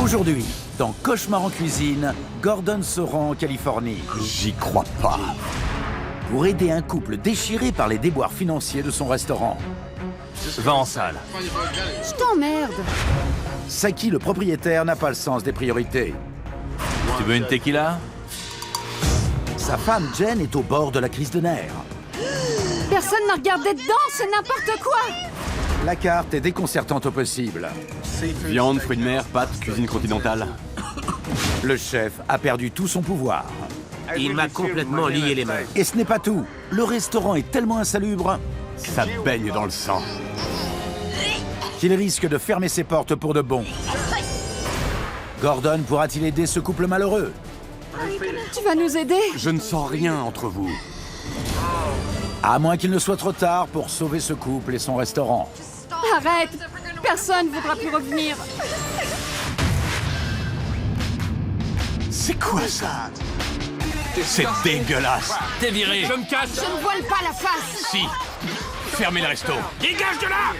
Aujourd'hui, dans Cauchemar en cuisine, Gordon se rend en Californie. J'y crois pas. Pour aider un couple déchiré par les déboires financiers de son restaurant. Va en salle. Je t'emmerde. Saki, le propriétaire, n'a pas le sens des priorités. Tu veux une tequila? Sa femme, Jen, est au bord de la crise de nerfs. Personne n'a regardé dedans, c'est n'importe quoi. La carte est déconcertante au possible. Viande, fruits de mer, pâtes, cuisine continentale. Le chef a perdu tout son pouvoir. Il m'a complètement lié les mains. Et ce n'est pas tout. Le restaurant est tellement insalubre Ça baigne dans le sang. qu'il risque de fermer ses portes pour de bon. Gordon pourra-t-il aider ce couple malheureux? Tu vas nous aider? Je ne sens rien entre vous. À moins qu'il ne soit trop tard pour sauver ce couple et son restaurant. Arrête. Personne ne voudra plus revenir. C'est quoi ça? C'est dégueulasse. T'es viré. Je me casse. Je ne voile pas la face. Si. Fermez le resto. Dégage de là.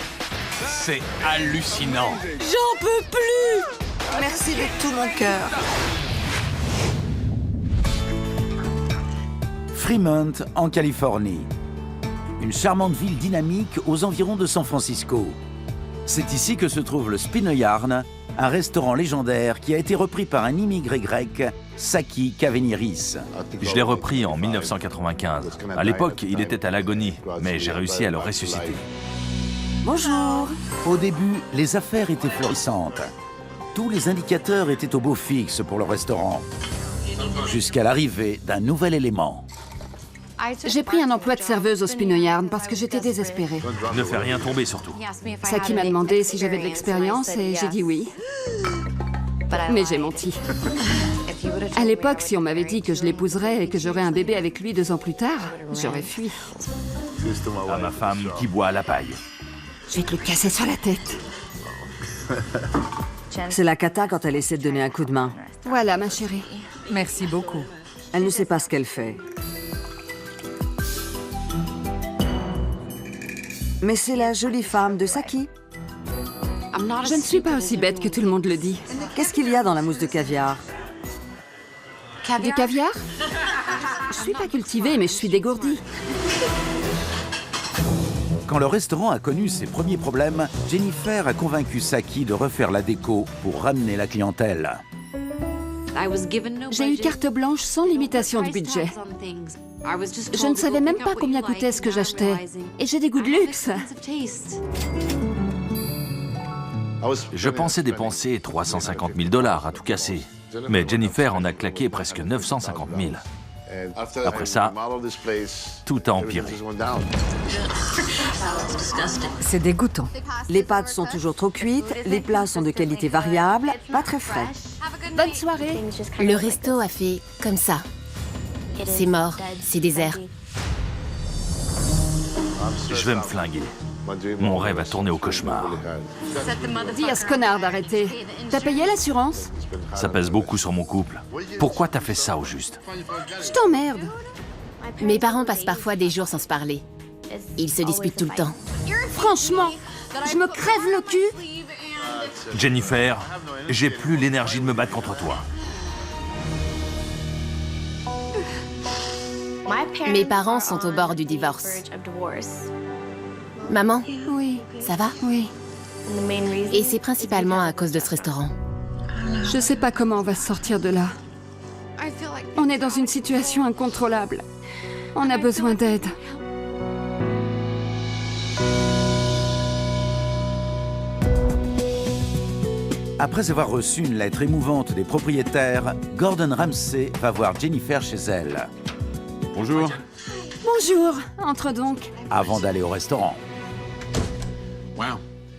C'est hallucinant. J'en peux plus. Merci de tout mon cœur. Fremont, en Californie. Une charmante ville dynamique aux environs de San Francisco. C'est ici que se trouve le Spinoyarn, un restaurant légendaire qui a été repris par un immigré grec, Saki Kaveniris. Je l'ai repris en 1995. À l'époque, il était à l'agonie, mais j'ai réussi à le ressusciter. Bonjour. Au début, les affaires étaient florissantes. Tous les indicateurs étaient au beau fixe pour le restaurant. Jusqu'à l'arrivée d'un nouvel élément. J'ai pris un emploi de serveuse au Spinoyarn parce que j'étais désespérée. Ne fais rien tomber surtout. Saki m'a demandé si j'avais de l'expérience et j'ai dit oui. Mais j'ai menti. À l'époque, si on m'avait dit que je l'épouserais et que j'aurais un bébé avec lui 2 ans plus tard, j'aurais fui. À ma femme qui boit à la paille. Je vais te le casser sur la tête. C'est la cata quand elle essaie de donner un coup de main. Voilà, ma chérie. Merci beaucoup. Elle ne sait pas ce qu'elle fait. Mais c'est la jolie femme de Saki. Je ne suis pas aussi bête que tout le monde le dit. Qu'est-ce qu'il y a dans la mousse de caviar? Du caviar? Je suis pas cultivée, mais je suis dégourdie. Quand le restaurant a connu ses premiers problèmes, Jennifer a convaincu Saki de refaire la déco pour ramener la clientèle. J'ai eu carte blanche sans limitation de budget. Je ne savais même pas combien coûtait ce que j'achetais. Et j'ai des goûts de luxe. Je pensais dépenser 350 000 $ à tout casser. Mais Jennifer en a claqué presque 950 000. Après ça, tout a empiré. C'est dégoûtant. Les pâtes sont toujours trop cuites, les plats sont de qualité variable, pas très frais. Bonne soirée. Le resto a fait comme ça. C'est mort, c'est désert. Je vais me flinguer. Mon rêve a tourné au cauchemar. Dis à ce connard d'arrêter. T'as payé l'assurance? Ça pèse beaucoup sur mon couple. Pourquoi t'as fait ça au juste? Je t'emmerde. Mes parents passent parfois des jours sans se parler. Ils se disputent tout le temps. Franchement, je me crève le cul. Jennifer, j'ai plus l'énergie de me battre contre toi. Mes parents sont au bord du divorce. Maman, Oui, ça va? oui. Et c'est principalement à cause de ce restaurant. Je sais pas comment on va se sortir de là. On est dans une situation incontrôlable. On a besoin d'aide. Après avoir reçu une lettre émouvante des propriétaires, Gordon Ramsay va voir Jennifer chez elle, Bonjour. Bonjour, entre donc. avant d'aller au restaurant.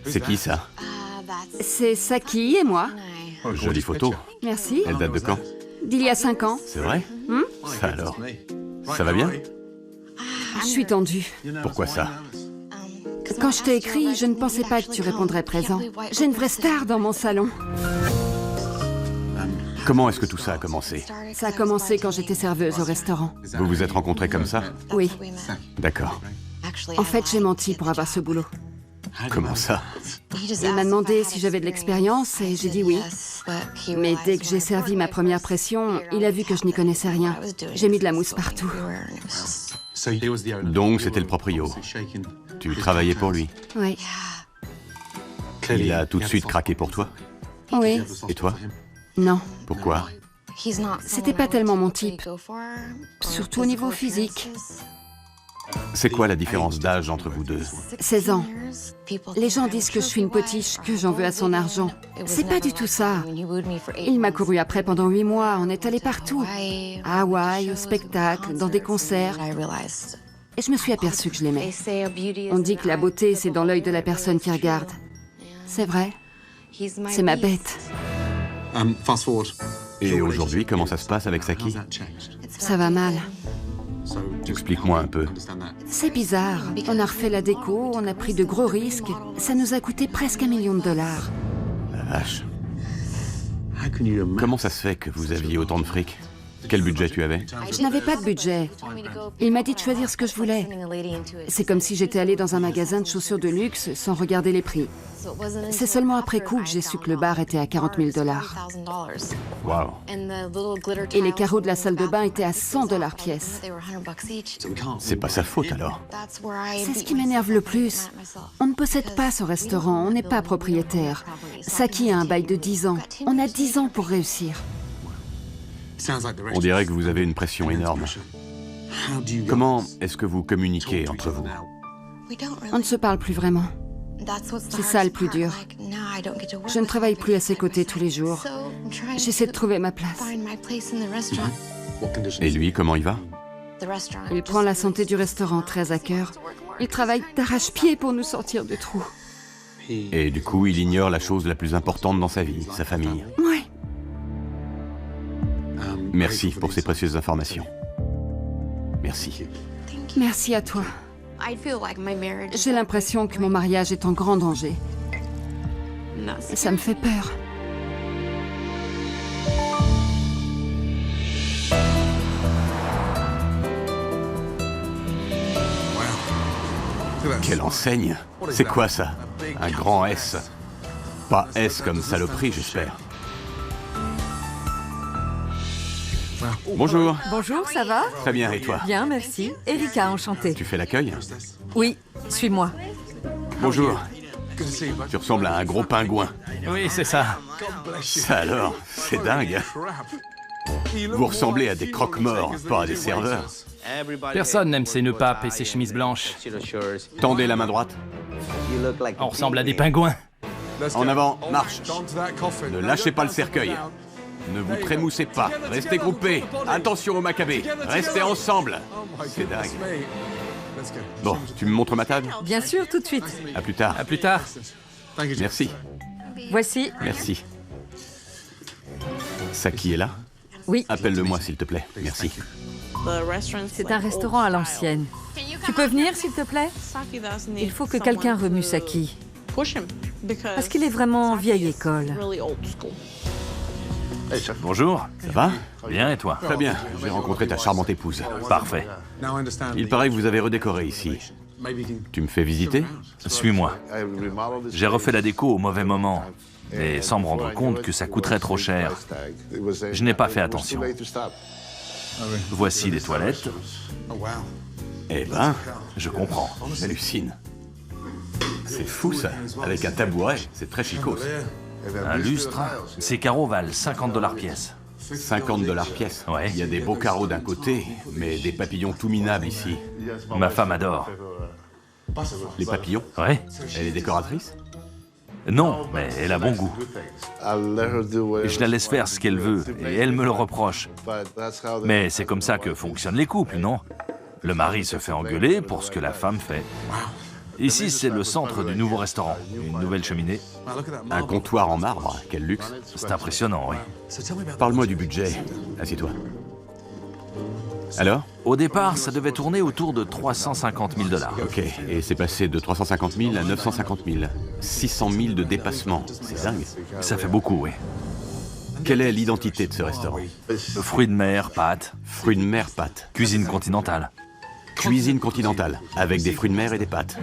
C'est qui ça? C'est Saki et moi. Jolie photo. Merci. Elle date de quand? D'il y a 5 ans. C'est vrai? Ça alors? Ça va bien? Je suis tendue. Pourquoi ça? Quand je t'ai écrit, je ne pensais pas que tu répondrais présent. J'ai une vraie star dans mon salon. Comment est-ce que tout ça a commencé? Ça a commencé quand j'étais serveuse au restaurant. Vous vous êtes rencontrés comme ça? Oui. D'accord. En fait, j'ai menti pour avoir ce boulot. Comment ça? Il m'a demandé si j'avais de l'expérience et j'ai dit oui. Mais dès que j'ai servi ma première pression, il a vu que je n'y connaissais rien. J'ai mis de la mousse partout. Donc c'était le proprio. Tu travaillais pour lui. Oui. Il a tout de suite craqué pour toi. Oui. Et toi? Non. Pourquoi? C'était pas tellement mon type. Surtout au niveau physique. C'est quoi la différence d'âge entre vous deux? 16 ans. Les gens disent que je suis une potiche, que j'en veux à son argent. C'est pas du tout ça. Il m'a couru après pendant 8 mois. On est allé partout. À Hawaï, au spectacle, dans des concerts. Et je me suis aperçue que je l'aimais. On dit que la beauté, c'est dans l'œil de la personne qui regarde. C'est vrai. C'est ma bête. Et aujourd'hui, comment ça se passe avec Saki? Ça va mal. Explique-moi un peu. C'est bizarre. On a refait la déco, on a pris de gros risques. Ça nous a coûté presque $1 million. La vache. Comment ça se fait que vous aviez autant de fric? Quel budget tu avais? Je n'avais pas de budget. Il m'a dit de choisir ce que je voulais. C'est comme si j'étais allée dans un magasin de chaussures de luxe sans regarder les prix. C'est seulement après coup que j'ai su que le bar était à $40 000. Waouh. Et les carreaux de la salle de bain étaient à $100 pièce. C'est pas sa faute alors. C'est ce qui m'énerve le plus. On ne possède pas ce restaurant, on n'est pas propriétaire. Saki a un bail de 10 ans. On a 10 ans pour réussir. On dirait que vous avez une pression énorme. Comment est-ce que vous communiquez entre vous? On ne se parle plus vraiment. C'est ça le plus dur. Je ne travaille plus à ses côtés tous les jours. J'essaie de trouver ma place. Et lui, comment il va? Il prend la santé du restaurant très à cœur. Il travaille d'arrache-pied pour nous sortir du trou. Et du coup, il ignore la chose la plus importante dans sa vie, sa famille. Oui. Merci pour ces précieuses informations. Merci. Merci à toi. J'ai l'impression que mon mariage est en grand danger. Ça me fait peur. Quelle enseigne! C'est quoi ça? Un grand S. Pas S comme saloperie, j'espère. Bonjour. Bonjour, ça va? Très bien, et toi? Bien, merci. Erika, enchantée. Tu fais l'accueil? Oui, suis-moi. Bonjour. Tu ressembles à un gros pingouin. Oui, c'est ça. Ça alors, c'est dingue. Vous ressemblez à des croque-morts, pas à des serveurs. Personne n'aime ses nœuds papes et ses chemises blanches. Tendez la main droite. On ressemble à des pingouins. En avant, marche. Ne lâchez pas le cercueil. Ne vous trémoussez pas. Restez groupés. Attention au macabé. Restez ensemble. C'est dingue. Bon, tu me montres ma table? Bien sûr, tout de suite. À plus tard. À plus tard. Merci. Voici. Merci. Saki est là? Oui, Appelle-le-moi, s'il te plaît. Merci. c'est un restaurant à l'ancienne. Tu peux venir, s'il te plaît? Il faut que quelqu'un remue Saki. Parce qu'il est vraiment vieille école. Bonjour. Ça va? Bien, et toi? Très bien. J'ai rencontré ta charmante épouse. Parfait. Il paraît que vous avez redécoré ici. Tu me fais visiter? Suis-moi. J'ai refait la déco au mauvais moment, et sans me rendre compte que ça coûterait trop cher. Je n'ai pas fait attention. Voici les toilettes. Eh ben, Je comprends. j'hallucine. C'est fou ça. Avec un tabouret, c'est très chicos. Un lustre, ces carreaux valent $50 pièce. $50 pièce. Ouais. Il y a des beaux carreaux d'un côté, mais des papillons tout minables ici. Ma femme adore. Les papillons? Ouais? Elle est décoratrice? Non, mais elle a bon goût. Je la laisse faire ce qu'elle veut, et elle me le reproche. Mais c'est comme ça que fonctionnent les couples, non? Le mari se fait engueuler pour ce que la femme fait. Ici, c'est le centre du nouveau restaurant. Une nouvelle cheminée. Un comptoir en marbre, quel luxe. C'est impressionnant, oui. Parle-moi du budget. Assieds-toi. Alors? Au départ, ça devait tourner autour de $350 000. Ok, et c'est passé de 350 000 à 950 000. 600 000 de dépassement. C'est dingue. Ça fait beaucoup, oui. Quelle est l'identité de ce restaurant? Fruits de mer, pâtes, Fruits de mer, pâtes. cuisine continentale. Cuisine continentale, avec des fruits de mer et des pâtes.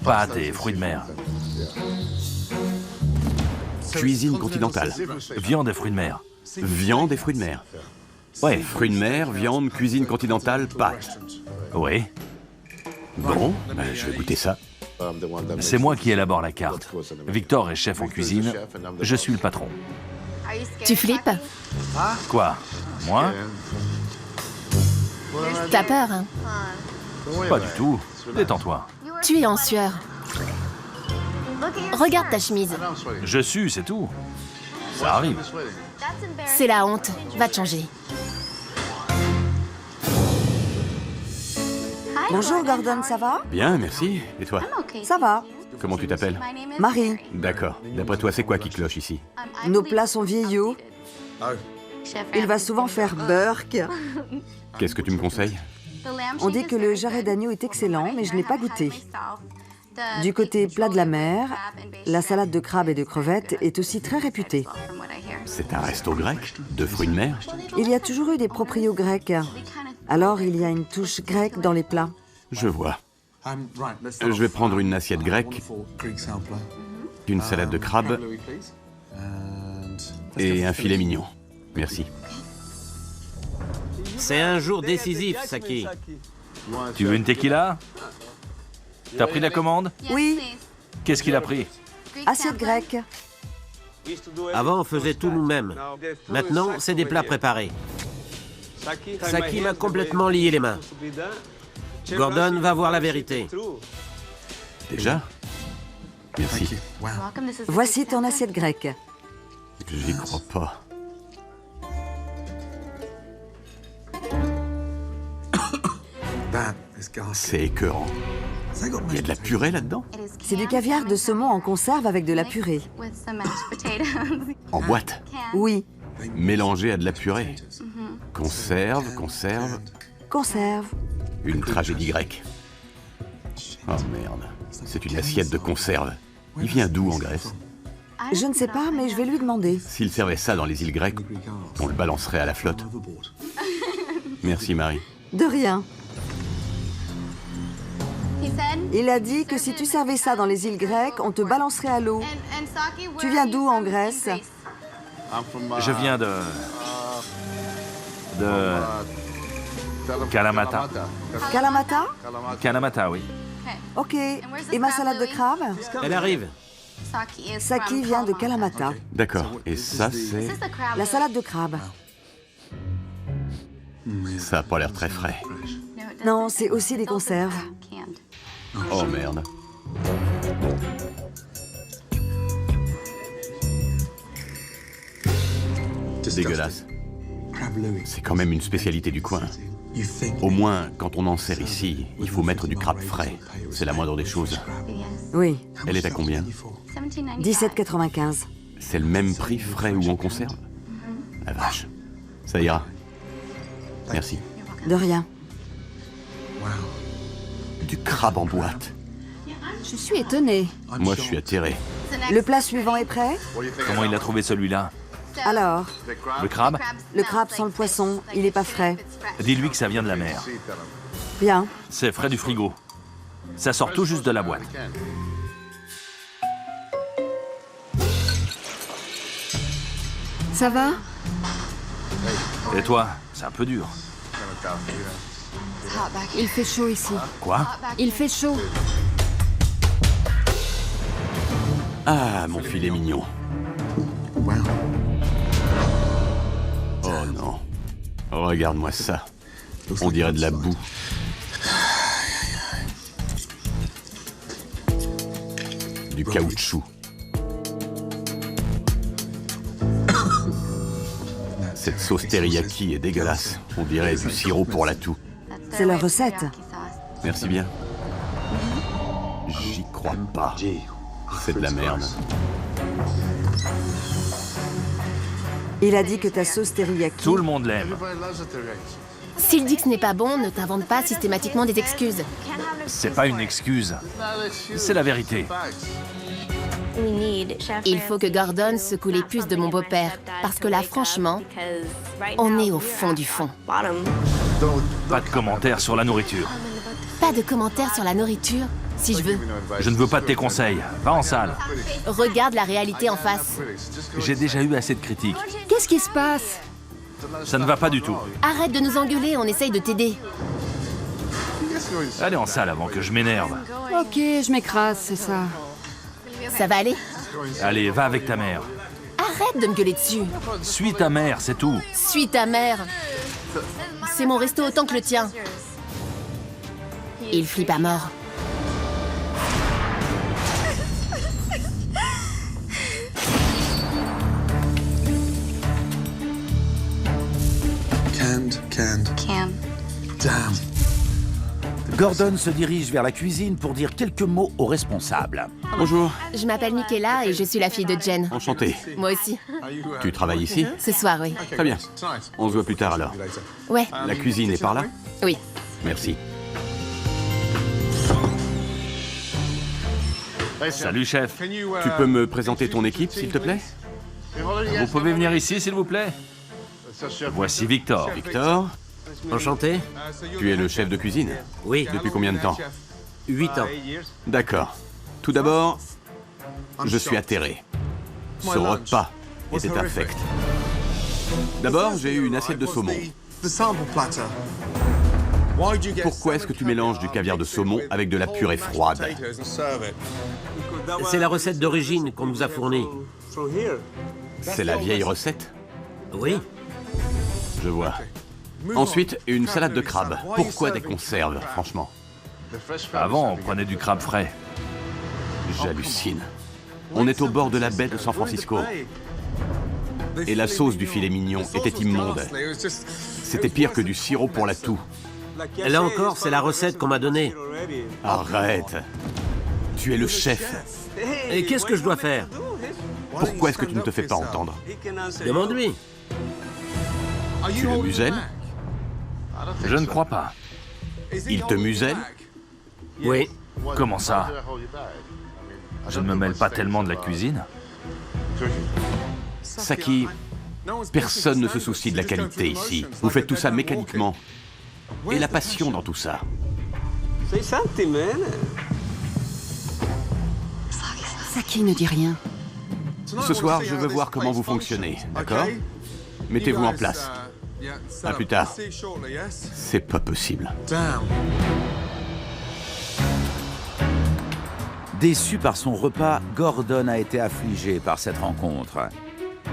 Pâtes et fruits de mer. Cuisine continentale. Viande et fruits de mer. Viande et fruits de mer. Ouais. Fruits de mer, viande, cuisine continentale, pâtes. Oui. Bon, je vais goûter ça. C'est moi qui élabore la carte. Victor est chef en cuisine. Je suis le patron. Tu flippes? Quoi? Moi? T'as peur, hein? Pas du tout. Détends-toi. Tu es en sueur. Regarde ta chemise. Je sue, c'est tout. Ça arrive. C'est la honte. Va te changer. Bonjour Gordon, ça va? Bien, merci. Et toi? Ça va. Comment tu t'appelles? Marie, D'accord. D'après toi, c'est quoi qui cloche ici? nos plats sont vieillots. Il va souvent faire Burke. Qu'est-ce que tu me conseilles? On dit que le jarret d'agneau est excellent, mais je n'ai pas goûté. Du côté plat de la mer, la salade de crabe et de crevettes est aussi très réputée. C'est un resto grec? De fruits de mer? Il y a toujours eu des proprios grecs. Alors il y a une touche grecque dans les plats. Je vois. Je vais prendre une assiette grecque, une salade de crabe et un filet mignon. Merci. C'est un jour décisif, Saki. Tu veux une tequila? T'as pris la commande? Oui, Qu'est-ce qu'il a pris? assiette grecque. Avant, on faisait tout nous-mêmes. Maintenant, c'est des plats préparés. Saki m'a complètement lié les mains. Gordon va voir la vérité. Déjà? Merci. Voici ton assiette grecque. J'y crois pas. C'est écœurant. Il y a de la purée là-dedans? C'est du caviar de saumon en conserve avec de la purée. En boîte? Oui, Mélangé à de la purée. Conserve, conserve. conserve. Une tragédie grecque. Oh merde. C'est une assiette de conserve. Il vient d'où en Grèce? Je ne sais pas, mais je vais lui demander. S'il servait ça dans les îles grecques, on le balancerait à la flotte. Merci Marie. De rien. Il a dit que si tu servais ça dans les îles grecques, on te balancerait à l'eau. Tu viens d'où en Grèce? Je viens de Kalamata. Kalamata? Kalamata, oui. Ok. Et ma salade de crabe? Elle arrive. Saki vient de Kalamata. D'accord. Et ça, c'est... La salade de crabe. Ça a pas l'air très frais. Non, c'est aussi des conserves. Oh merde. Dégueulasse. C'est quand même une spécialité du coin. Au moins, quand on en sert ici, il faut mettre du crabe frais. C'est la moindre des choses. Oui, Elle est à combien? 17,95. C'est le même prix frais ou en conserve? La vache. Ça ira. Merci. De rien. Du crabe en boîte. Je suis étonnée. Moi, je suis atterré. Le plat suivant est prêt? Comment il a trouvé celui-là? Alors, Le crabe? le crabe sans le poisson, il n'est pas frais. Dis-lui que ça vient de la mer. Bien. C'est frais du frigo. Ça sort tout juste de la boîte. Ça va? Et toi? C'est un peu dur. Il fait chaud ici. Quoi? Il fait chaud. Ah, mon filet mignon. Oh non. Regarde-moi ça. On dirait de la boue. Du caoutchouc. Cette sauce teriyaki est dégueulasse. On dirait du sirop pour la toux. C'est leur recette. Merci bien. J'y crois pas. C'est de la merde. Il a dit que ta sauce teriyaki... Tout le monde l'aime. S'il dit que ce n'est pas bon, ne t'invente pas systématiquement des excuses. C'est pas une excuse. C'est la vérité. Il faut que Gordon secoue les puces de mon beau-père, parce que là, franchement, on est au fond du fond. Pas de commentaires sur la nourriture. Pas de commentaires sur la nourriture. si je veux. Je ne veux pas de tes conseils. Va en salle. Regarde la réalité en face. J'ai déjà eu assez de critiques. Qu'est-ce qui se passe? Ça ne va pas du tout. Arrête de nous engueuler, on essaye de t'aider. Allez en salle avant que je m'énerve. Ok, je m'écrase, c'est ça. Ça va aller? Allez, va avec ta mère. Arrête de me gueuler dessus. Suis ta mère, c'est tout. Suis ta mère. C'est mon resto autant que le tien. Il flippe à mort. Damn. Gordon se dirige vers la cuisine pour dire quelques mots aux responsables. Bonjour. Je m'appelle Michaela et je suis la fille de Jen. Enchanté. Moi aussi. Tu travailles ici? Ce soir, oui. Très bien. On se voit plus tard alors. Ouais. La cuisine est par là? Oui. Merci. Salut, chef. Tu peux me présenter ton équipe, s'il te plaît? Vous pouvez venir ici, s'il vous plaît? Voici Victor. Victor, Enchanté. tu es le chef de cuisine? Oui. Depuis combien de temps? 8 ans. D'accord. Tout d'abord, je suis atterré. Ce repas était infect. D'abord, j'ai eu une assiette de saumon. Pourquoi est-ce que tu mélanges du caviar de saumon avec de la purée froide? C'est la recette d'origine qu'on nous a fournie. C'est la vieille recette? Oui. Je vois. Ensuite, une salade de crabe. Pourquoi des conserves, franchement? Avant, on prenait du crabe frais. J'hallucine. On est au bord de la baie de San Francisco. Et la sauce du filet mignon était immonde. C'était pire que du sirop pour la toux. Là encore, c'est la recette qu'on m'a donnée. Arrête. Tu es le chef. Et qu'est-ce que je dois faire? Pourquoi est-ce que tu ne te fais pas entendre? Demande-lui. Tu le muselles? Je ne crois pas. Il te muselle? Oui. Comment ça? Je ne me mêle pas tellement de la cuisine. Saki, personne ne se soucie de la qualité ici. Vous faites tout ça mécaniquement. Et la passion dans tout ça. Saki ne dit rien. Ce soir, je veux voir comment vous fonctionnez, d'accord? Mettez-vous en place. À plus tard. C'est pas possible. Déçu par son repas, Gordon a été affligé par cette rencontre.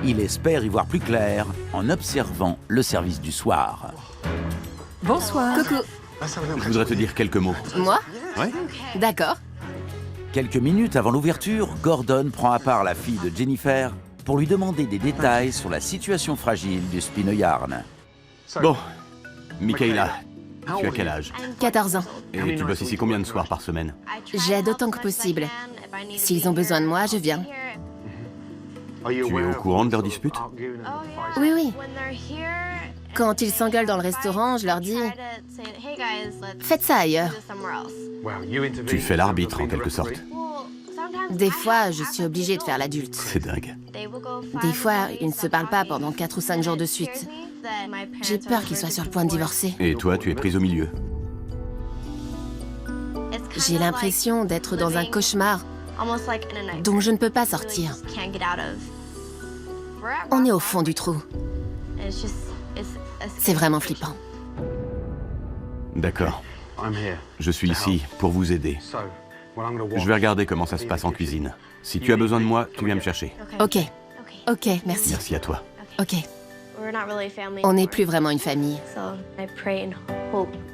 Il espère y voir plus clair en observant le service du soir. Bonsoir. Coucou. Je voudrais te dire quelques mots. Moi? Ouais? D'accord. Quelques minutes avant l'ouverture, Gordon prend à part la fille de Jennifer pour lui demander des détails sur la situation fragile du Spinøyarn. Bon, Michaela, tu as quel âge? 14 ans. Et tu bosses ici combien de soirs par semaine? J'aide autant que possible. S'ils ont besoin de moi, je viens. Tu es au courant de leur dispute? Oui, oui. Quand ils s'engueulent dans le restaurant, je leur dis « Faites ça ailleurs ». Tu fais l'arbitre, en quelque sorte. Des fois, je suis obligée de faire l'adulte. C'est dingue. Des fois, ils ne se parlent pas pendant 4 ou 5 jours de suite. J'ai peur qu'ils soient sur le point de divorcer. Et toi, tu es prise au milieu. J'ai l'impression d'être dans un cauchemar dont je ne peux pas sortir. On est au fond du trou. C'est vraiment flippant. D'accord. Je suis ici pour vous aider. Je vais regarder comment ça se passe en cuisine. Si tu as besoin de moi, tu viens me chercher. Ok. Ok, merci. Merci à toi. Ok. On n'est plus vraiment une famille.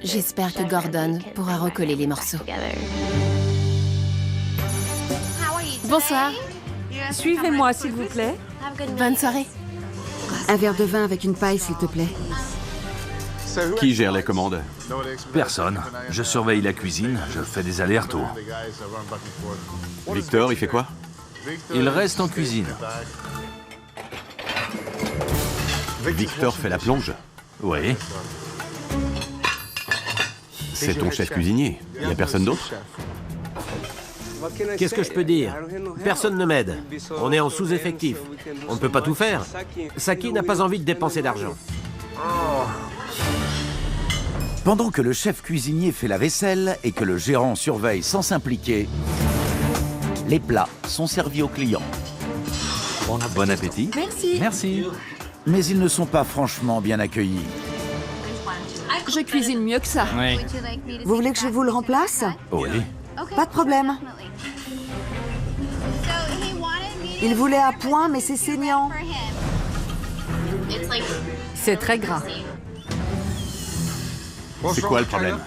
J'espère que Gordon pourra recoller les morceaux. Bonsoir. Suivez-moi, s'il vous plaît. Bonne soirée. Un verre de vin avec une paille, s'il te plaît. Qui gère les commandes? Personne. Je surveille la cuisine, je fais des allers-retours. Victor, il fait quoi? Il reste en cuisine. Victor fait la plonge? Oui. C'est ton chef cuisinier. Il n'y a personne d'autre? Qu'est-ce que je peux dire? Personne ne m'aide. On est en sous-effectif. On ne peut pas tout faire. Saki n'a pas envie de dépenser d'argent. Pendant que le chef cuisinier fait la vaisselle et que le gérant surveille sans s'impliquer, les plats sont servis aux clients. Bon appétit. Merci. Merci. Mais ils ne sont pas franchement bien accueillis. Je cuisine mieux que ça. Oui. Vous voulez que je vous le remplace? Oui. Pas de problème. Il voulait à point, mais c'est saignant. C'est très gras. C'est quoi le problème?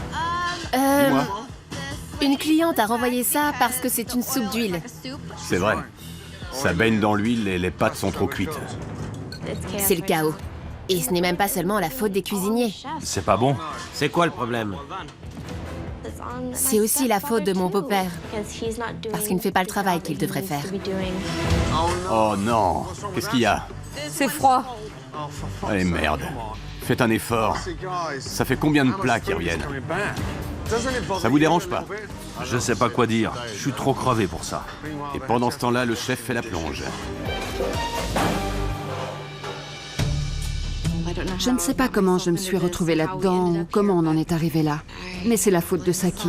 Euh, une cliente a renvoyé ça parce que c'est une soupe d'huile. C'est vrai. Ça baigne dans l'huile et les pâtes sont trop cuites. C'est le chaos. Et ce n'est même pas seulement la faute des cuisiniers. C'est pas bon. C'est quoi le problème? C'est aussi la faute de mon beau-père. Parce qu'il ne fait pas le travail qu'il devrait faire. Oh non! Qu'est-ce qu'il y a? C'est froid. Allez, merde. Faites un effort. Ça fait combien de plats qui reviennent? Ça vous dérange pas? Je sais pas quoi dire. Je suis trop crevé pour ça. Et pendant ce temps-là, le chef fait la plonge. Je ne sais pas comment je me suis retrouvée là-dedans ou comment on en est arrivé là. Mais c'est la faute de Saki.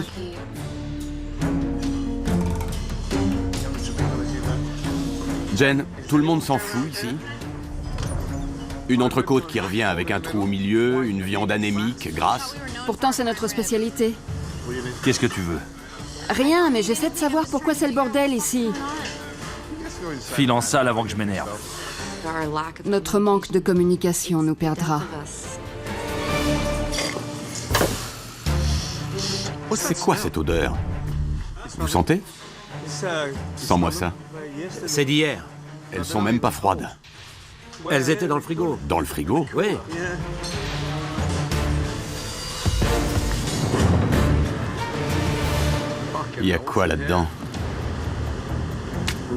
Jen, tout le monde s'en fout ici? Une entrecôte qui revient avec un trou au milieu, une viande anémique, grasse. Pourtant, c'est notre spécialité. Qu'est-ce que tu veux? Rien, mais j'essaie de savoir pourquoi c'est le bordel ici. File en salle avant que je m'énerve. Notre manque de communication nous perdra. C'est quoi cette odeur? Vous sentez? Sens-moi ça. C'est d'hier. Elles sont même pas froides. Elles étaient dans le frigo. Dans le frigo? Oui. Il y a quoi là-dedans?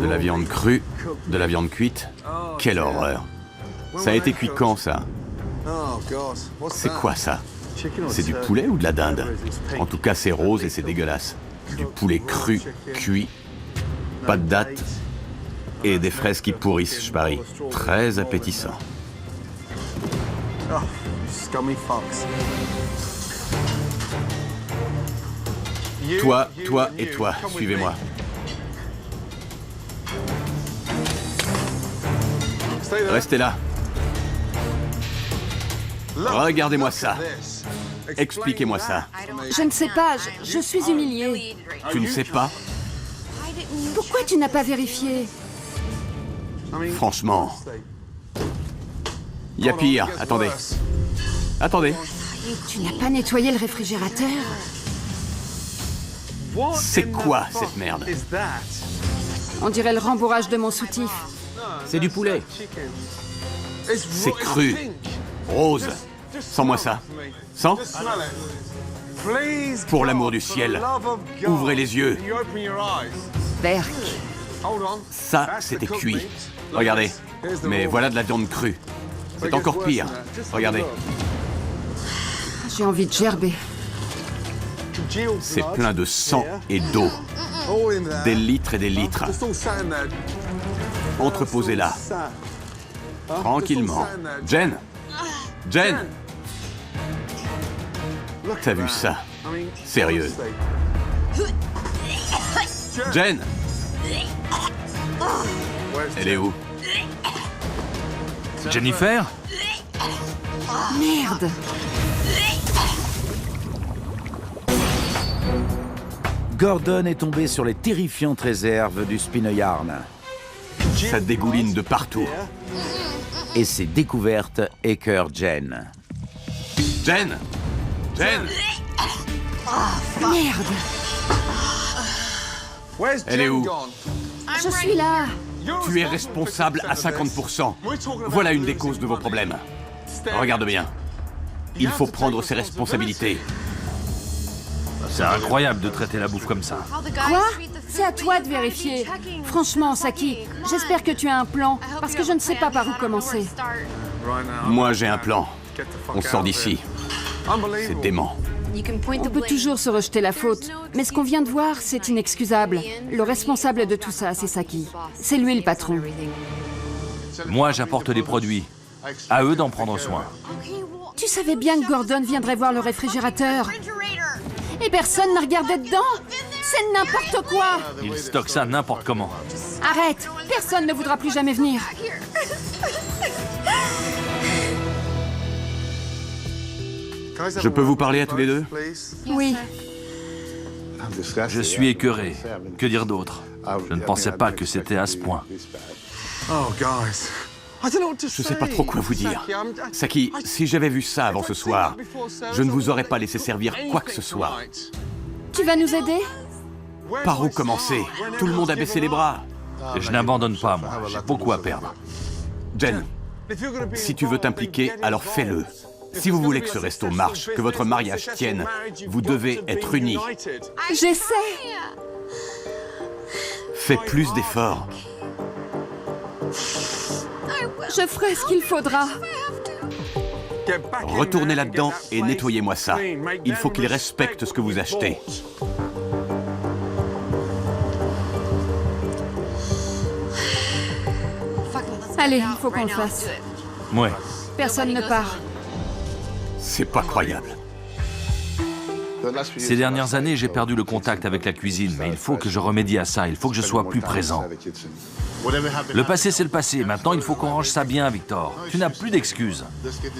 De la viande crue, de la viande cuite. Quelle horreur! Ça a été cuit quand, ça? C'est quoi, ça? C'est du poulet ou de la dinde? En tout cas, c'est rose et c'est dégueulasse. Du poulet cru, cuit, pas de date, et des fraises qui pourrissent, je parie. Très appétissant. Toi et toi, suivez-moi. Restez là. Regardez-moi ça. Expliquez-moi ça. Je ne sais pas, je suis humiliée. Tu ne sais pas? Pourquoi tu n'as pas vérifié? Franchement. Il y a pire. Attendez. Attendez. Tu n'as pas nettoyé le réfrigérateur? C'est quoi cette merde? On dirait le rembourrage de mon soutif. C'est du poulet. C'est cru. Rose. Sens-moi ça. Sens? Pour l'amour du ciel, ouvrez les yeux. Berk. Ça, c'était cuit. Regardez. Mais voilà de la viande crue. C'est encore pire. Regardez. J'ai envie de gerber. C'est plein de sang et d'eau. Des litres et des litres. Entreposez là. Tranquillement. Jen! Jen! T'as vu ça? Sérieux? Jen! Elle est où? Jennifer? Merde! Gordon est tombé sur les terrifiantes réserves du Spineyarn. Ça dégouline de partout. Et ses découvertes écœurent Jen. Jen! Jen! Merde! Elle est où? Je suis là! Tu es responsable à 50%. Voilà une des causes de vos problèmes. Regarde bien. Il faut prendre ses responsabilités. C'est incroyable de traiter la bouffe comme ça. Quoi? C'est à toi de vérifier. Franchement, Saki, j'espère que tu as un plan, parce que je ne sais pas par où commencer. Moi, j'ai un plan. On sort d'ici. C'est dément. On peut toujours se rejeter la faute, mais ce qu'on vient de voir, c'est inexcusable. Le responsable de tout ça, c'est Saki. C'est lui le patron. Moi, j'apporte des produits. À eux d'en prendre soin. Tu savais bien que Gordon viendrait voir le réfrigérateur. Et personne n'a regardé dedans. C'est n'importe quoi. Il stocke ça n'importe comment. Arrête. Personne ne voudra plus jamais venir. Je peux vous parler à tous les deux? Oui. Je suis écœuré. Que dire d'autre? Je ne pensais pas que c'était à ce point. Je sais pas trop quoi vous dire. Saki, si j'avais vu ça avant ce soir, je ne vous aurais pas laissé servir quoi que ce soit. Tu vas nous aider? Par où commencer? Tout le monde a baissé les bras. Je n'abandonne pas, moi. J'ai beaucoup à perdre. Jen, si tu veux t'impliquer, alors fais-le. Si vous voulez que ce resto marche, que votre mariage tienne, vous devez être unis. J'essaie. Fais plus d'efforts. Je ferai ce qu'il faudra. Retournez là-dedans et nettoyez-moi ça. Il faut qu'ils respectent ce que vous achetez. Allez, il faut qu'on le fasse. Ouais. Personne ne part. C'est pas croyable. Ces dernières années, j'ai perdu le contact avec la cuisine, mais il faut que je remédie à ça. Il faut que je sois plus présent. Le passé, c'est le passé. Maintenant, il faut qu'on range ça bien, Victor. Tu n'as plus d'excuses.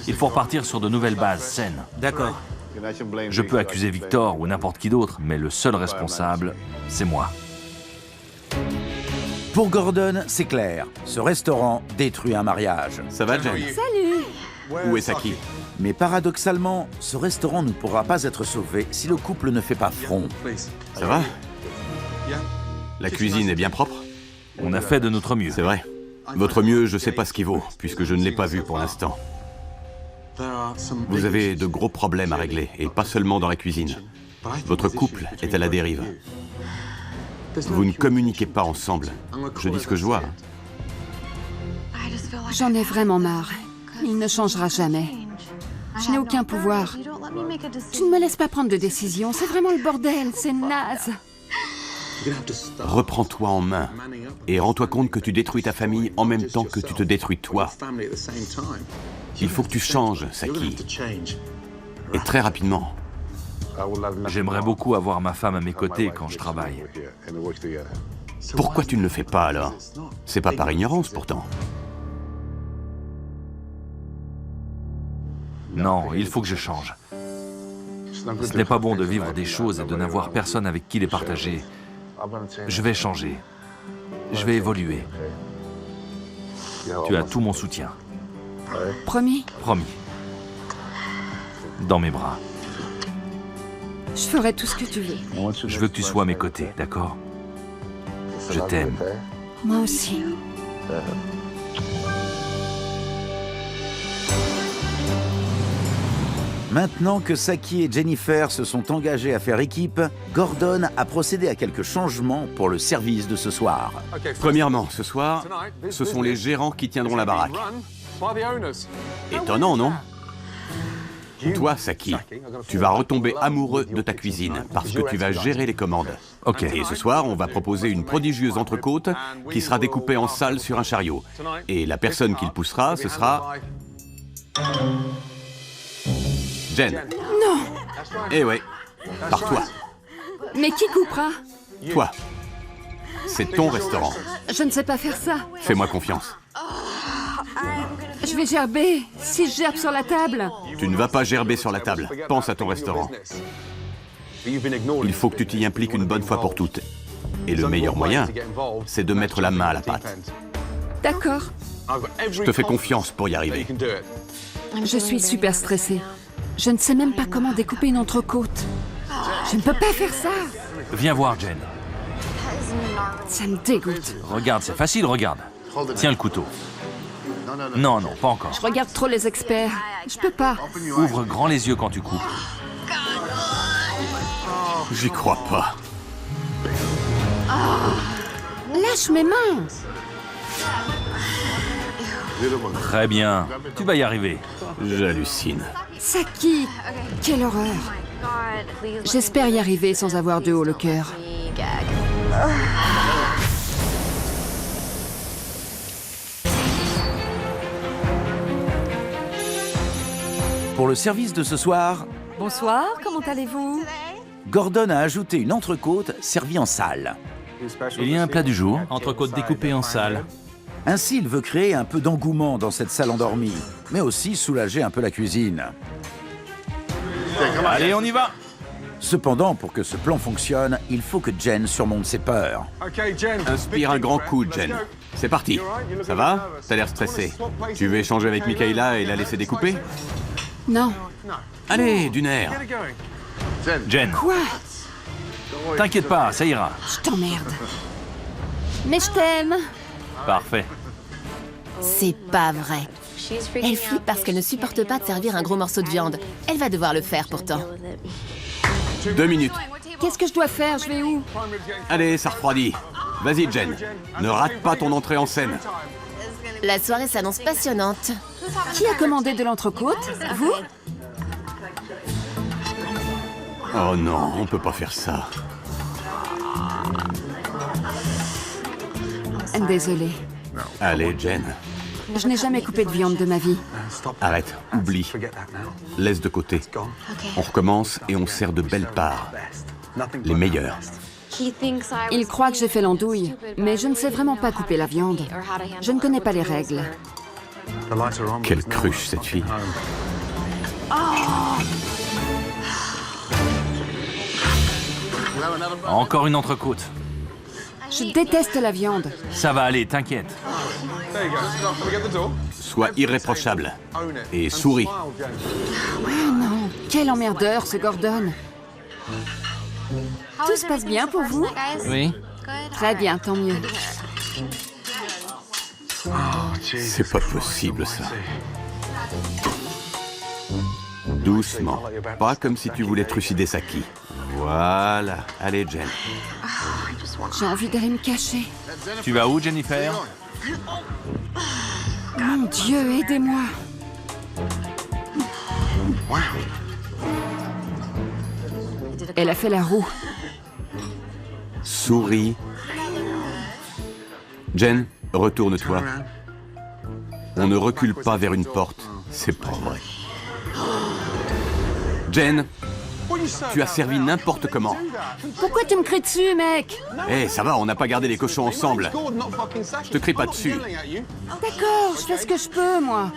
Il faut repartir sur de nouvelles bases saines. D'accord. Je peux accuser Victor ou n'importe qui d'autre, mais le seul responsable, c'est moi. Pour Gordon, c'est clair. Ce restaurant détruit un mariage. Ça va, Jen? Salut. Où est Saki? Mais paradoxalement, ce restaurant ne pourra pas être sauvé si le couple ne fait pas front. Ça va? La cuisine est bien propre? On a fait de notre mieux. C'est vrai. Votre mieux, je sais pas ce qu'il vaut, puisque je ne l'ai pas vu pour l'instant. Vous avez de gros problèmes à régler, et pas seulement dans la cuisine. Votre couple est à la dérive. Vous ne communiquez pas ensemble. Je dis ce que je vois. J'en ai vraiment marre. Il ne changera jamais. Je n'ai aucun pouvoir. Tu ne me laisses pas prendre de décision. C'est vraiment le bordel. C'est naze. Reprends-toi en main et rends-toi compte que tu détruis ta famille en même temps que tu te détruis toi. Il faut que tu changes, Saki. Et très rapidement. J'aimerais beaucoup avoir ma femme à mes côtés quand je travaille. Pourquoi tu ne le fais pas alors? C'est pas par ignorance pourtant. Non, il faut que je change. Ce n'est pas bon de vivre des choses et de n'avoir personne avec qui les partager. Je vais changer. Je vais évoluer. Tu as tout mon soutien. Promis? Promis. Dans mes bras. Je ferai tout ce que tu veux. Je veux que tu sois à mes côtés, d'accord? Je t'aime. Moi aussi. Maintenant que Saki et Jennifer se sont engagés à faire équipe, Gordon a procédé à quelques changements pour le service de ce soir. Premièrement, ce soir, ce sont les gérants qui tiendront la baraque. Étonnant, non? Toi, Saki, tu vas retomber amoureux de ta cuisine parce que tu vas gérer les commandes. Ok. Et ce soir, on va proposer une prodigieuse entrecôte qui sera découpée en salles sur un chariot. Et la personne qui le poussera, ce sera... Jen. Non. Eh ouais, par toi. Mais qui coupera? Toi. C'est ton restaurant. Je ne sais pas faire ça. Fais-moi confiance. Je vais gerber. Si je gerbe sur la table. Tu ne vas pas gerber sur la table. Pense à ton restaurant. Il faut que tu t'y impliques une bonne fois pour toutes. Et le meilleur moyen, c'est de mettre la main à la pâte. D'accord. Je te fais confiance pour y arriver. Je suis super stressée. Je ne sais même pas comment découper une entrecôte. Je ne peux pas faire ça. Viens voir, Jen. Ça me dégoûte. Regarde, c'est facile, regarde. Tiens le couteau. Non, non, pas encore. Je regarde trop les experts. Je peux pas. Ouvre grand les yeux quand tu coupes. J'y crois pas. Lâche mes mains. Très bien. Tu vas y arriver. J'hallucine. Saki, quelle horreur. J'espère y arriver sans avoir de haut le cœur. Pour le service de ce soir, Bonsoir, comment allez-vous? Gordon a ajouté une entrecôte servie en salle. Il y a un plat du jour. Entrecôte découpée en salles. Ainsi, il veut créer un peu d'engouement dans cette salle endormie, mais aussi soulager un peu la cuisine. Allez, on y va! Cependant, pour que ce plan fonctionne, il faut que Jen surmonte ses peurs. Inspire un grand coup, Jen. C'est parti. Ça va? T'as l'air stressé. Tu veux échanger avec Michaela et la laisser découper? Non. Allez, d'une air. Jen, Quoi? t'inquiète pas, ça ira. Je t'emmerde. Mais je t'aime. Parfait. C'est pas vrai. Elle flippe parce qu'elle ne supporte pas de servir un gros morceau de viande. Elle va devoir le faire pourtant. 2 minutes. Qu'est-ce que je dois faire? Je vais où? Allez, ça refroidit. Vas-y, Jen. Ne rate pas ton entrée en scène. La soirée s'annonce passionnante. Qui a commandé de l'entrecôte? Vous? Oh non, on peut pas faire ça. Désolée. Allez, Jen. Je n'ai jamais coupé de viande de ma vie. Arrête, oublie. Laisse de côté. On recommence et on sert de belles parts. Les meilleures. Il croit que j'ai fait l'andouille, mais je ne sais vraiment pas couper la viande. Je ne connais pas les règles. Quelle cruche, cette fille. Encore une entrecôte. Je déteste la viande. Ça va aller, t'inquiète. Sois irréprochable. Et souris. Oh non, quel emmerdeur ce Gordon. Tout se passe bien pour vous? Oui. Très bien, tant mieux. C'est pas possible, ça. Doucement. Pas comme si tu voulais trucider Saki. Voilà. Allez, Jen. J'ai envie d'aller me cacher. Tu vas où, Jennifer? Mon Dieu, aidez-moi. Elle a fait la roue. Souris. Jen, retourne-toi. On ne recule pas vers une porte. C'est pas vrai. Jen, tu as servi n'importe comment. Pourquoi tu me cries dessus, mec? Eh, ça va, on n'a pas gardé les cochons ensemble. Je te crie pas dessus. D'accord, je fais ce que je peux, moi.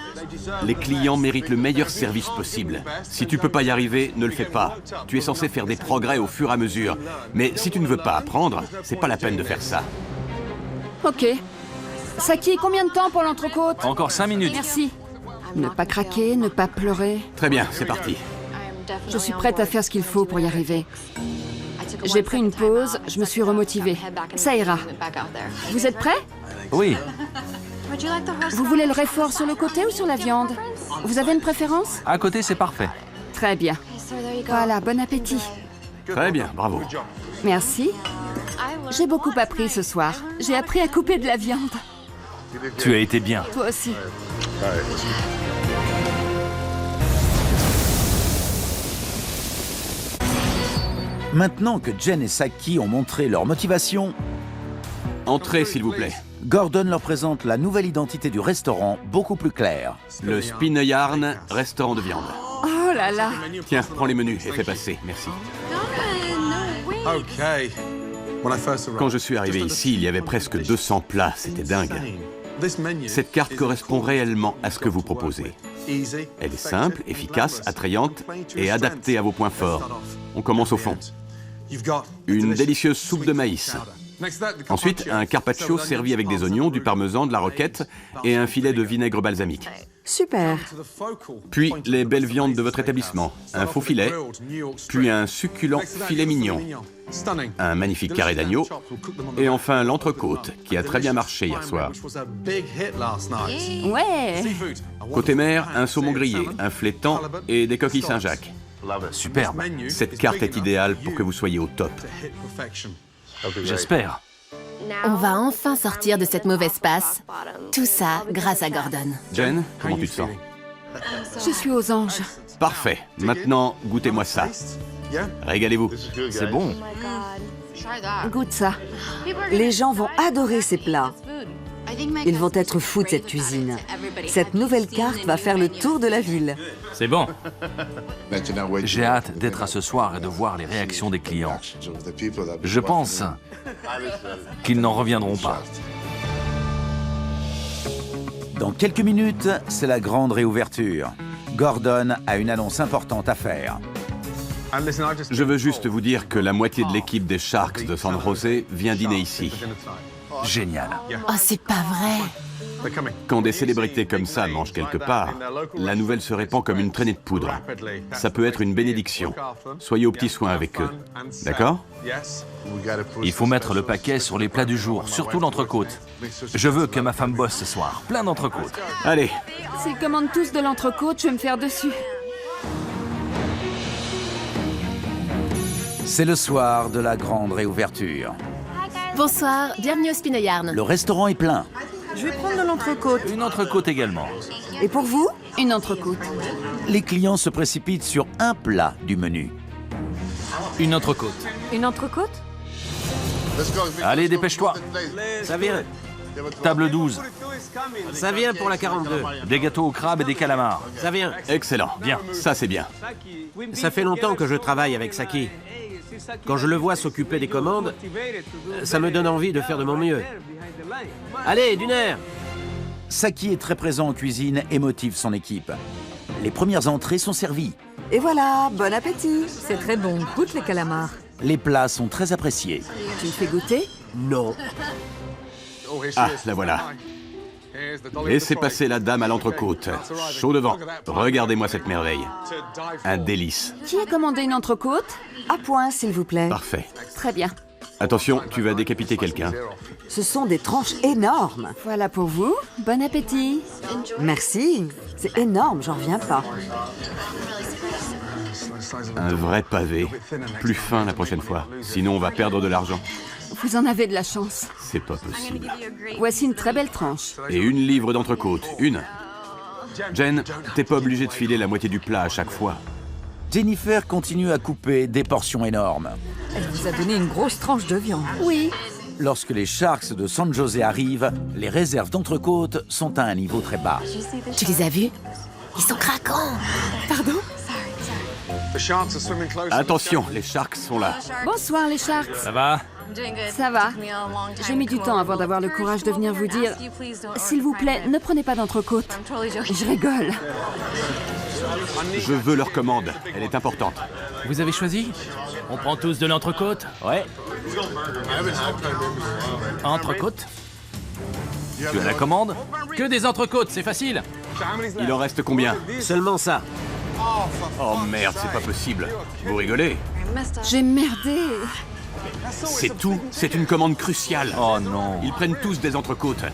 Les clients méritent le meilleur service possible. Si tu peux pas y arriver, ne le fais pas. Tu es censé faire des progrès au fur et à mesure. Mais si tu ne veux pas apprendre, c'est pas la peine de faire ça. Ok. Saki, combien de temps pour l'entrecôte? Encore 5 minutes. Merci. Ne pas craquer, ne pas pleurer. Très bien, c'est parti. Je suis prête à faire ce qu'il faut pour y arriver. J'ai pris une pause, je me suis remotivée. Ça ira. Vous êtes prêts? Oui. Vous voulez le réfort sur le côté ou sur la viande? Vous avez une préférence? À côté, c'est parfait. Très bien. Voilà, bon appétit. Très bien, bravo. Merci. J'ai beaucoup appris ce soir. J'ai appris à couper de la viande. Tu as été bien. Toi aussi. Maintenant que Jen et Saki ont montré leur motivation, Entrez, s'il vous plaît. Gordon leur présente la nouvelle identité du restaurant, beaucoup plus claire. Le Spinøyarn, restaurant de viande. Oh là là. Tiens, prends les menus et fais passer, merci. Quand je suis arrivé ici, il y avait presque 200 plats, c'était dingue. Cette carte correspond réellement à ce que vous proposez. Elle est simple, efficace, attrayante et adaptée à vos points forts. On commence au fond. Une délicieuse soupe de maïs. Ensuite, un carpaccio servi avec des oignons, du parmesan, de la roquette et un filet de vinaigre balsamique. Super. Puis, les belles viandes de votre établissement. Un faux filet, puis un succulent filet mignon, un magnifique carré d'agneau, et enfin l'entrecôte, qui a très bien marché hier soir. Ouais. Côté mer, un saumon grillé, un flétan et des coquilles Saint-Jacques. Superbe. Cette carte est idéale pour que vous soyez au top. J'espère. On va enfin sortir de cette mauvaise passe. Tout ça grâce à Gordon. Jen, comment tu te sens? Je suis aux anges. Parfait. Maintenant, goûtez-moi ça. Régalez-vous. C'est bon. Goûte ça. Les gens vont adorer ces plats. Ils vont être fous de cette cuisine. Cette nouvelle carte va faire le tour de la ville. C'est bon. J'ai hâte d'être à ce soir et de voir les réactions des clients. Je pense qu'ils n'en reviendront pas. Dans quelques minutes, c'est la grande réouverture. Gordon a une annonce importante à faire. Je veux juste vous dire que la moitié de l'équipe des Sharks de San José vient dîner ici. Génial. Oh, c'est pas vrai. Quand des célébrités comme ça mangent quelque part, la nouvelle se répand comme une traînée de poudre. Ça peut être une bénédiction. Soyez aux petits soins avec eux. D'accord? Il faut mettre le paquet sur les plats du jour, surtout l'entrecôte. Je veux que ma femme bosse ce soir. Plein d'entrecôte. Allez. S'ils commandent tous de l'entrecôte, je vais me faire dessus. C'est le soir de la grande réouverture. Bonsoir, bienvenue au Spinoyarn. Le restaurant est plein. Je vais prendre de l'entrecôte. Une entrecôte également. Et pour vous? Une entrecôte. Les clients se précipitent sur un plat du menu. Une entrecôte. Une entrecôte? Allez, dépêche-toi. Ça vient. Table 12. Ça vient pour la 42. Des gâteaux au crabe et des calamars. Ça vient. Excellent. Bien. Ça, c'est bien. Ça fait longtemps que je travaille avec Saki. Quand je le vois s'occuper des commandes, ça me donne envie de faire de mon mieux. Allez, d'une heure. Saki est très présent en cuisine et motive son équipe. Les premières entrées sont servies. Et voilà, bon appétit. C'est très bon. Goûte les calamars. Les plats sont très appréciés. Tu me fais goûter? Non. Ah, la voilà. Laissez passer la dame à l'entrecôte. Chaud devant. Regardez-moi cette merveille. Un délice. Qui a commandé une entrecôte? À point, s'il vous plaît. Parfait. Très bien. Attention, tu vas décapiter quelqu'un. Ce sont des tranches énormes. Voilà pour vous. Bon appétit. Merci. C'est énorme, j'en reviens pas. Un vrai pavé. Plus fin la prochaine fois. Sinon, on va perdre de l'argent. Vous en avez de la chance. C'est pas possible. Voici une très belle tranche. Et une livre d'entrecôte. Une. Jen, t'es pas obligé de filer la moitié du plat à chaque fois. Jennifer continue à couper des portions énormes. Elle vous a donné une grosse tranche de viande. Oui. Lorsque les Sharks de San José arrivent, les réserves d'entrecôte sont à un niveau très bas. Tu les as vus? Ils sont craquants. Pardon? Attention, les Sharks sont là. Bonsoir les Sharks. Ça va? Ça va. J'ai mis du temps avant d'avoir le courage de venir vous dire « S'il vous plaît, ne prenez pas d'entrecôte. » Je rigole. Je veux leur commande. Elle est importante. Vous avez choisi? On prend tous de l'entrecôte? Ouais. Entrecôte? Tu as la commande? Que des entrecôtes, c'est facile. Il en reste combien? Seulement ça. Oh merde, c'est pas possible. Vous rigolez? J'ai merdé. C'est tout. C'est une commande cruciale. Oh non. Ils prennent tous des entrecôtes.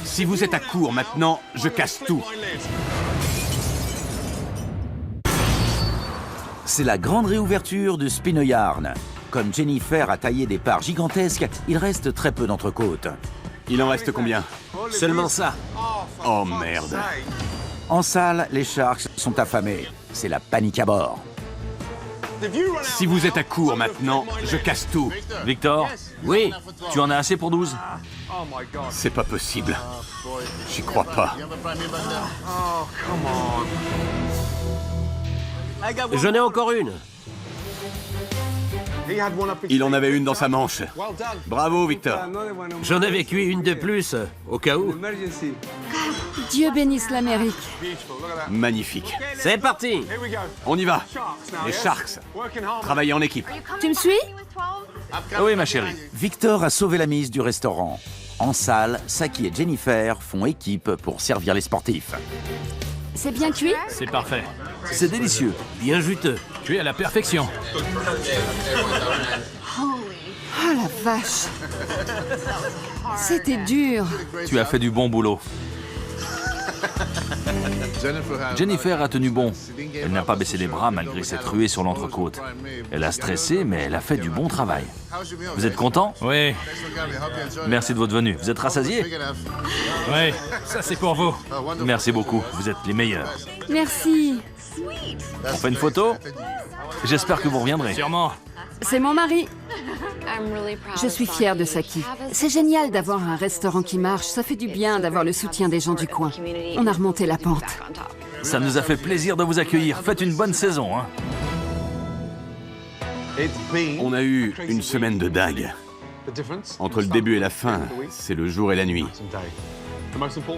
Si vous êtes à court maintenant, je casse tout. C'est la grande réouverture du Spinoyarn. Comme Jennifer a taillé des parts gigantesques, il reste très peu d'entrecôte. Il en reste combien? Seulement ça. Oh merde. En salle, les Sharks sont affamés. C'est la panique à bord. Si vous êtes à court maintenant, je casse tout. Victor? Oui. Tu en as assez pour 12? C'est pas possible. J'y crois pas. J'en ai encore une. Il en avait une dans sa manche. Bravo, Victor. J'en avais cuit une de plus, au cas où. Dieu bénisse l'Amérique. Magnifique. C'est parti. On y va. Les Sharks. Travaillez en équipe. Tu me suis? Oui, ma chérie. Victor a sauvé la mise du restaurant. En salle, Saki et Jennifer font équipe pour servir les sportifs. C'est bien cuit? C'est parfait. C'est délicieux. Bien juteux. Tu es à la perfection. Oh la vache. C'était dur. Tu as fait du bon boulot. Jennifer a tenu bon. Elle n'a pas baissé les bras malgré cette ruée sur l'entrecôte. Elle a stressé, mais elle a fait du bon travail. Vous êtes content? Oui, Merci de votre venue. Vous êtes rassasiés? oui, ça c'est pour vous. Merci beaucoup. Vous êtes les meilleurs. Merci. On fait une photo? J'espère que vous reviendrez. Sûrement. C'est mon mari. Je suis fière de Saki. C'est génial d'avoir un restaurant qui marche. Ça fait du bien d'avoir le soutien des gens du coin. On a remonté la pente. Ça nous a fait plaisir de vous accueillir. Faites une bonne saison, hein. On a eu une semaine de dingue. Entre le début et la fin, c'est le jour et la nuit.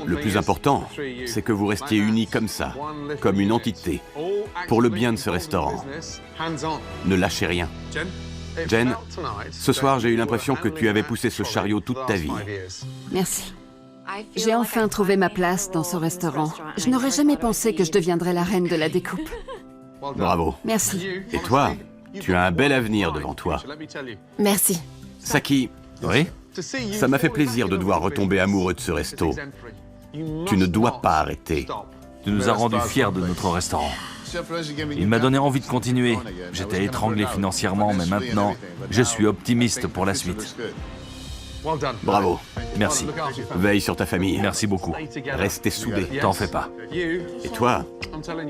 Le plus important, c'est que vous restiez unis comme ça, comme une entité, pour le bien de ce restaurant. Ne lâchez rien. Jen, ce soir, j'ai eu l'impression que tu avais poussé ce chariot toute ta vie. Merci. J'ai enfin trouvé ma place dans ce restaurant. Je n'aurais jamais pensé que je deviendrais la reine de la découpe. Bravo. Merci. Et toi, tu as un bel avenir devant toi. Merci. Saki, Oui? ça m'a fait plaisir de te voir retomber amoureux de ce resto. Tu ne dois pas arrêter. Tu nous as rendus fiers de notre restaurant. Il m'a donné envie de continuer. J'étais étranglé financièrement, mais maintenant, je suis optimiste pour la suite. Bravo. Merci. Veille sur ta famille. Merci beaucoup. Restez soudés. T'en fais pas. Et toi,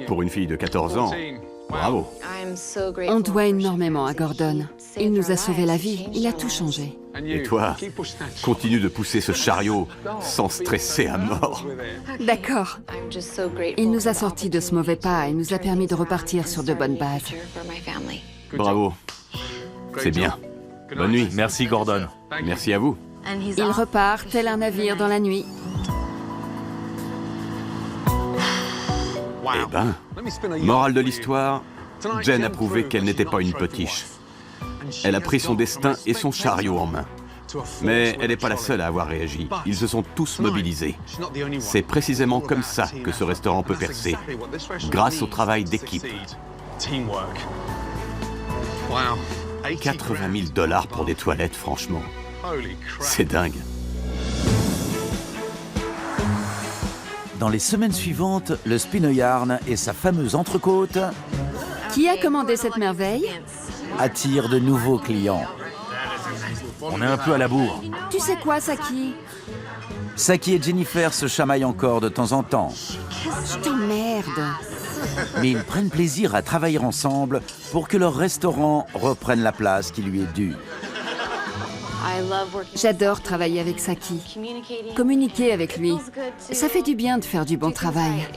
pour une fille de 14 ans, bravo. On doit énormément à Gordon. Il nous a sauvé la vie. Il a tout changé. Et toi, continue de pousser ce chariot sans stresser à mort. D'accord. Il nous a sortis de ce mauvais pas et nous a permis de repartir sur de bonnes bases. Bravo. C'est bien. Bonne nuit. Merci, Gordon. Merci à vous. Il repart tel un navire dans la nuit. Eh ben, morale de l'histoire, Jen a prouvé qu'elle n'était pas une potiche. Elle a pris son destin et son chariot en main. Mais elle n'est pas la seule à avoir réagi. Ils se sont tous mobilisés. C'est précisément comme ça que ce restaurant peut percer, grâce au travail d'équipe. 80 000 $ pour des toilettes, franchement. C'est dingue. Dans les semaines suivantes, le Spinøyarn et sa fameuse entrecôte Qui a commandé cette merveille? attirent de nouveaux clients. On est un peu à la bourre. Tu sais quoi, Saki? Saki et Jennifer se chamaillent encore de temps en temps, Je t'emmerde. mais ils prennent plaisir à travailler ensemble pour que leur restaurant reprenne la place qui lui est due. J'adore travailler avec Saki. Communiquer avec lui. Ça fait du bien de faire du bon travail.